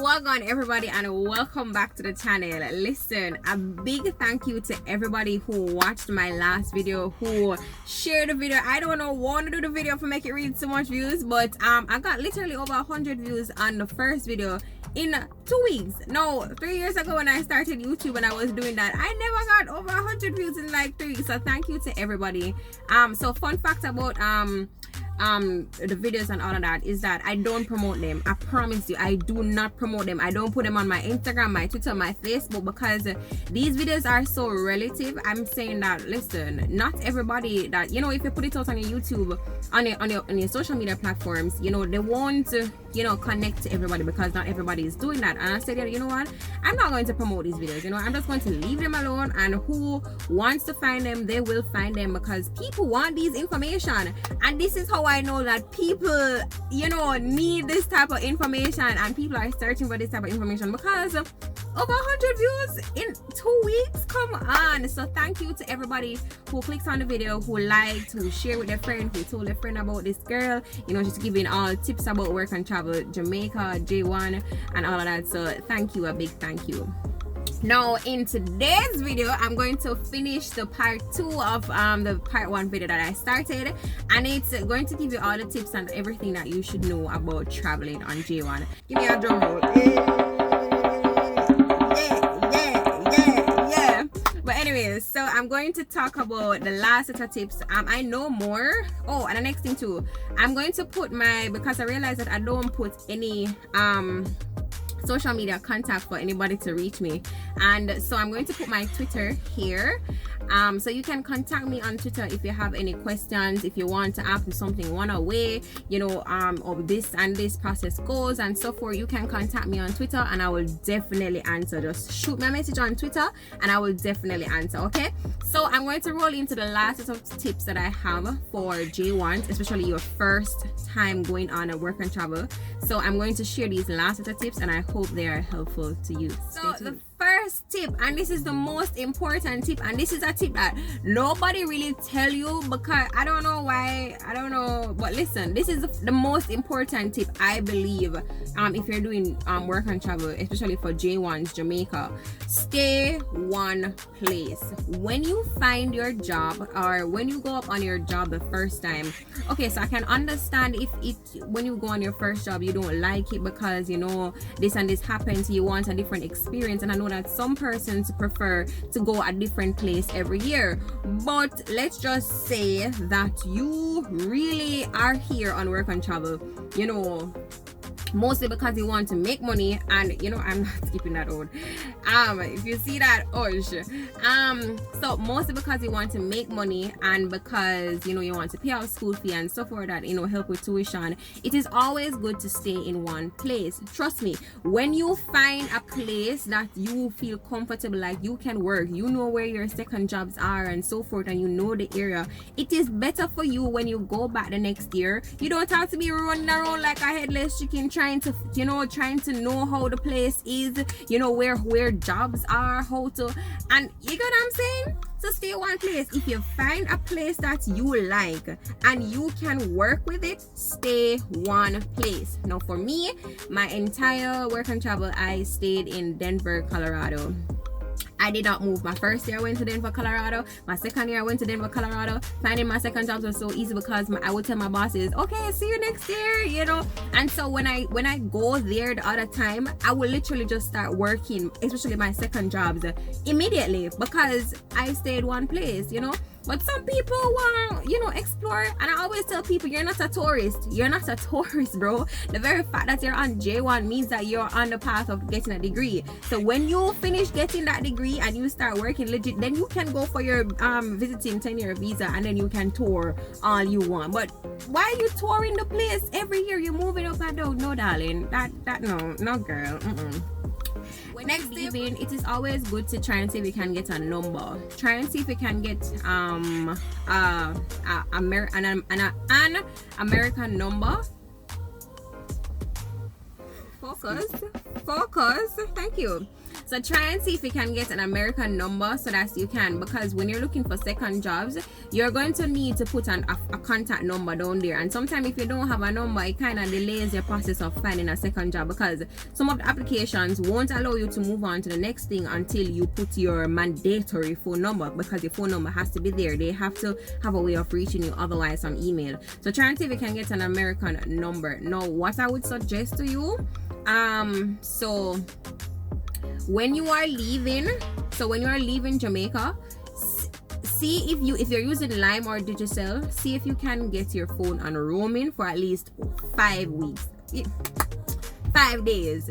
Welcome everybody and welcome back to the channel. Listen, a big thank you to everybody who watched my last video, who shared the video. I don't know, want to do the video for make it reach so much views, but I got literally over 100 views on the first video in 2 weeks. No, 3 years ago when I started YouTube and I was doing that, I never got over 100 views in like 3 weeks. So thank you to everybody. So fun fact about the videos and all of that is that I don't promote them. I promise you, I do not promote them. I don't put them on my Instagram, my Twitter, my Facebook, because these videos are so relative. I'm saying that, listen, not everybody that, you know, if you put it out on your YouTube, on your social media platforms, you know, they won't, you know, connect to everybody, because not everybody is doing that. And I said, you know what, I'm not going to promote these videos. You know, I'm just going to leave them alone, and who wants to find them, they will find them, because people want these information. And this is how I know that people, you know, need this type of information, and people are searching for this type of information, because over 100 views in 2 weeks. Come on. So thank you to everybody who clicked on the video, who liked, who shared with their friend, who told their friend about this girl. You know, she's giving all tips about work and travel, Jamaica, J1 and all of that. So thank you, a big thank you. Now in today's video, I'm going to finish the part 2 of the part 1 video that I started, and it's going to give you all the tips and everything that you should know about traveling on J1. Give me a drum roll. Yeah. But anyways, so I'm going to talk about the last set of tips. I know more. Oh, and the next thing too, I'm going to put my, because I realized that I don't put any social media contact for anybody to reach me, and so I'm going to put my Twitter here, so you can contact me on Twitter if you have any questions, if you want to ask me something one away, you know, of this and this process goes and so forth. You can contact me on Twitter and I will definitely answer. Just shoot me a message on Twitter and I will definitely answer. Okay, so I'm going to roll into the last set of tips that I have for J1s, especially your first time going on a work and travel. So I'm going to share these last set of tips, and I hope they are helpful to you. So the first tip, and this is the most important tip, and this is a tip that nobody really tell you, because I don't know why, I don't know, but listen, this is the most important tip, I believe, if you're doing work and travel, especially for J1s, Jamaica. Stay one place. When you find your job, or when you go up on your job the first time, okay, so I can understand if when you go on your first job you don't like it because, you know, this and this happens, you want a different experience, and I know that some persons prefer to go a different place every year. But let's just say that you really are here on work and travel, you know, mostly because you want to make money, and you know, I'm not skipping that road. If you see that, so mostly because you want to make money, and because, you know, you want to pay out school fee and so forth, that, you know, help with tuition. It is always good to stay in one place. Trust me, when you find a place that you feel comfortable, like you can work, you know where your second jobs are and so forth, and you know the area, it is better for you when you go back the next year. You don't have to be running around like a headless chicken trying to know how the place is, you know, where jobs are, how to, and you get what I'm saying? So stay one place. If you find a place that you like and you can work with it, stay one place. Now for me, my entire work and travel, I stayed in Denver, Colorado. I did not move. My first year I went to Denver, Colorado. My second year I went to Denver, Colorado. Finding my second job was so easy, because I would tell my bosses, okay, see you next year, you know. And so when I go there the other time, I will literally just start working, especially my second jobs, immediately, because I stayed one place, you know. But some people want to, you know, explore, and I always tell people, you're not a tourist. You're not a tourist, bro. The very fact that you're on J1 means that you're on the path of getting a degree. So when you finish getting that degree and you start working legit, then you can go for your visiting 10-year visa, and then you can tour all you want. But why are you touring the place every year? You're moving up and down. No, darling. That no, girl. When next leaving, it is always good to try and see if you can get a number. Try and see if you can get an American number. Focus. Thank you. So try and see if you can get an American number so that you can, because when you're looking for second jobs, you're going to need to put a contact number down there, and sometimes if you don't have a number, it kind of delays your process of finding a second job, because some of the applications won't allow you to move on to the next thing until you put your mandatory phone number, because your phone number has to be there. They have to have a way of reaching you otherwise on email. So try and see if you can get an American number. Now what I would suggest to you, so when you are leaving Jamaica, see if you're using Lime or Digicel, see if you can get your phone on roaming for at least 5 weeks. 5 days.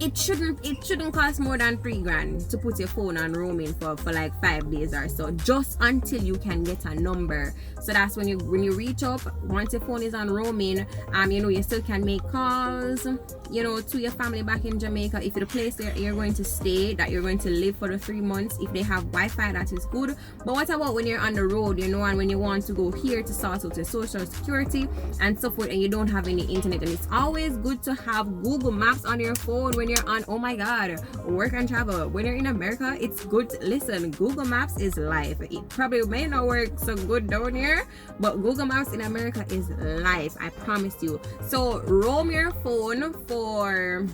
It shouldn't cost more than $3,000 to put your phone on roaming for like 5 days or so, just until you can get a number. So that's when you reach up, once your phone is on roaming, you still can make calls, to your family back in Jamaica. If the place there you're going to stay, that you're going to live for the 3 months, if they have Wi-Fi, that is good. But what about when you're on the road, and when you want to go here to sort out your social security and so forth, and you don't have any internet? And it's always good to have Google Maps on your phone when you're on, oh my god, work and travel. When you're in America, it's good. Listen, Google Maps is life. It probably may not work so good down here, but Google Maps in America is life, I promise you. So roam your phone for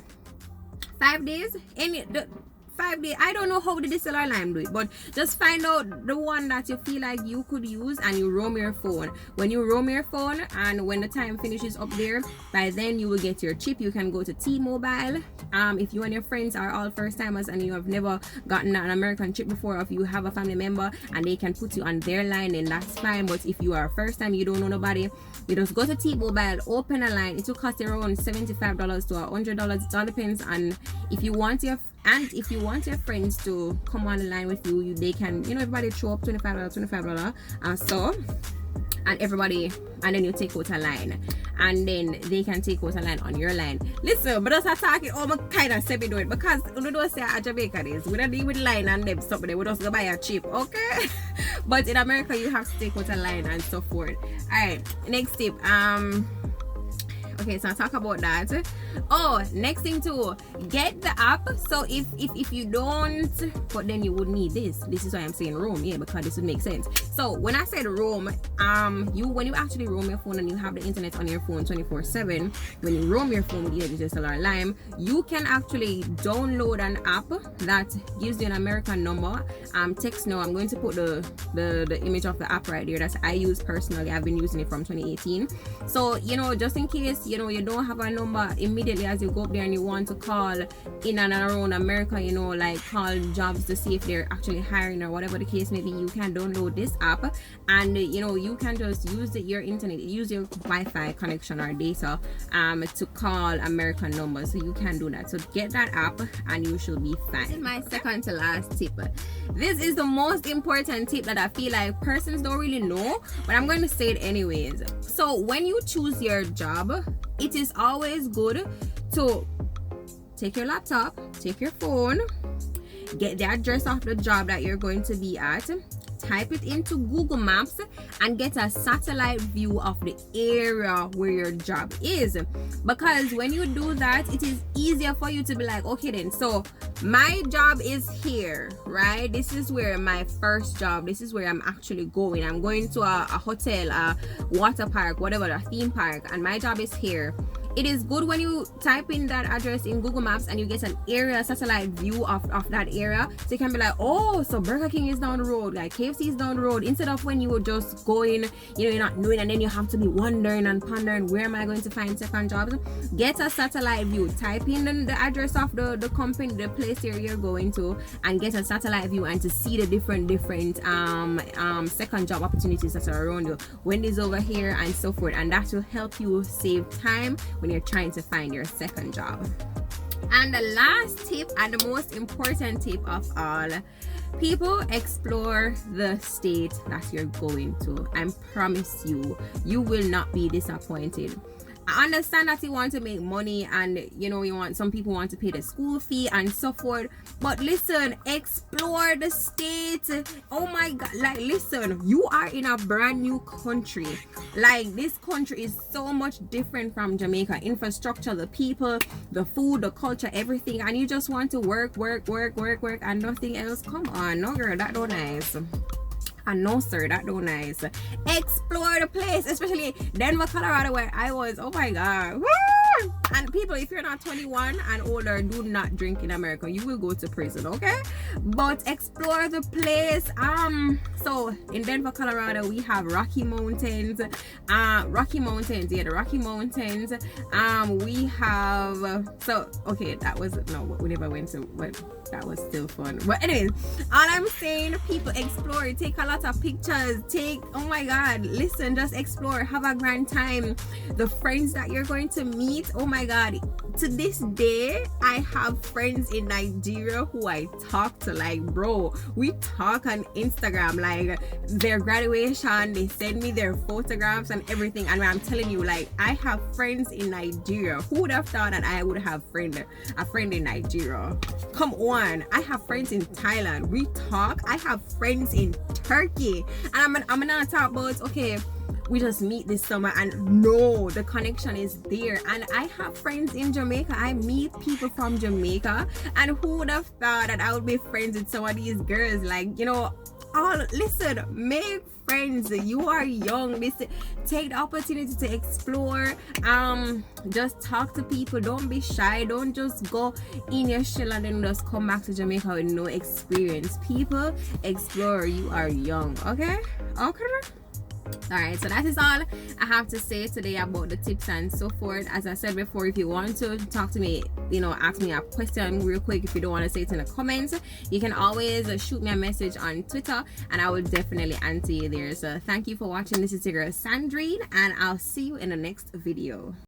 5 days. 5 days. I don't know how the DSLR Lime do it, but just find out the one that you feel like you could use, and you roam your phone. When you roam your phone, and when the time finishes up there, by then you will get your chip. You can go to T-Mobile. If you and your friends are all first timers and you have never gotten an American chip before, or if you have a family member and they can put you on their line, then that's fine. But if you are first time, you don't know nobody, you just go to T-Mobile, open a line. It will cost you around $75 to $100. It all depends on if you want your friends to come on the line with you, they can, everybody throw up $25, so, and then you take out a line, and then they can take out a line on your line. Listen, but us talking, my kind of say we do it, because we don't say at Jamaica is, we don't deal with line and them stuff, we just go buy a chip, okay? But in America, you have to take out a line and so forth. Alright, next tip, okay, so I'll talk about that. Oh, next thing too, get the app. So if you don't, but then you would need this is why I'm saying roam, yeah, because this would make sense. So when I said roam, when you actually roam your phone and you have the internet on your phone 24/7, when you roam your phone with either DSLR Lime, you can actually download an app that gives you an American number. Text now, I'm going to put the image of the app right there that I use personally. I've been using it from 2018. So just in case you don't have a number immediately as you go up there and you want to call in and around America, like call jobs to see if they're actually hiring or whatever the case may be, you can download this app, and you can just use your internet, use your Wi-Fi connection or data to call American numbers. So you can do that. So get that app and you should be fine. This is my second to last tip. This is the most important tip that I feel like persons don't really know, but I'm going to say it anyways. So when you choose your job, it is always good to take your laptop, take your phone, get the address of the job that you're going to be at, type it into Google Maps, and get a satellite view of the area where your job is. Because when you do that, it is easier for you to be like, okay then, so my job is here, right? This is where my first job, this is where I'm actually going. I'm going to a hotel, a water park, whatever, a theme park, and my job is here. It is good when you type in that address in Google Maps and you get an area satellite view of that area, so you can be like, oh, so Burger King is down the road, like KFC is down the road, instead of when you were just going, you're not knowing, and then you have to be wondering and pondering, where am I going to find second jobs? Get a satellite view, type in the address of the company, the place you're going to, and get a satellite view, and to see the different second job opportunities that are around you, Wendy's over here and so forth, and that will help you save time when you're trying to find your second job. And the last tip, and the most important tip of all, people, explore the state that you're going to. I promise you, you will not be disappointed. I understand that you want to make money, and you know, you want, some people want to pay the school fee and so forth, but listen, explore the state. Oh my god, like listen, you are in a brand new country. Like this country is so much different from Jamaica. Infrastructure, the people, the food, the culture, everything, and you just want to work and nothing else. Come on, no girl, that don't nice. And no sir, that don't nice. Explore the place, especially Denver, Colorado, where I was. Oh my god. Woo! And people, if you're not 21 and older, do not drink in America. You will go to prison, okay? But explore the place. So in Denver, Colorado, we have Rocky Mountains. The Rocky Mountains. We have, so okay, that was, no, we never went to, but that was still fun. But anyways, all I'm saying, people, explore, take a lot of pictures, oh my god, listen, just explore, have a grand time. The friends that you're going to meet, oh my god, to this day I have friends in Nigeria who I talk to, like, bro, we talk on Instagram, like their graduation, they send me their photographs and everything. And I'm telling you, like, I have friends in Nigeria. Who would have thought that I would have a friend in Nigeria? Come on, I have friends in Thailand, we talk. I have friends in Turkey, and I'm gonna talk about, okay, we just meet this summer, and no, the connection is there. And I have friends in Jamaica. I meet people from Jamaica, and who would have thought that I would be friends with some of these girls? Like, you know, listen, make friends. You are young. Take the opportunity to explore. Just talk to people. Don't be shy. Don't just go in your shell and then just come back to Jamaica with no experience. People, explore. You are young. Okay. Alright, so that is all I have to say today about the tips and so forth. As I said before, if you want to talk to me, you know, ask me a question real quick, if you don't want to say it in the comments, you can always shoot me a message on Twitter and I will definitely answer you there. So thank you for watching. This is your girl Sandrine, and I'll see you in the next video.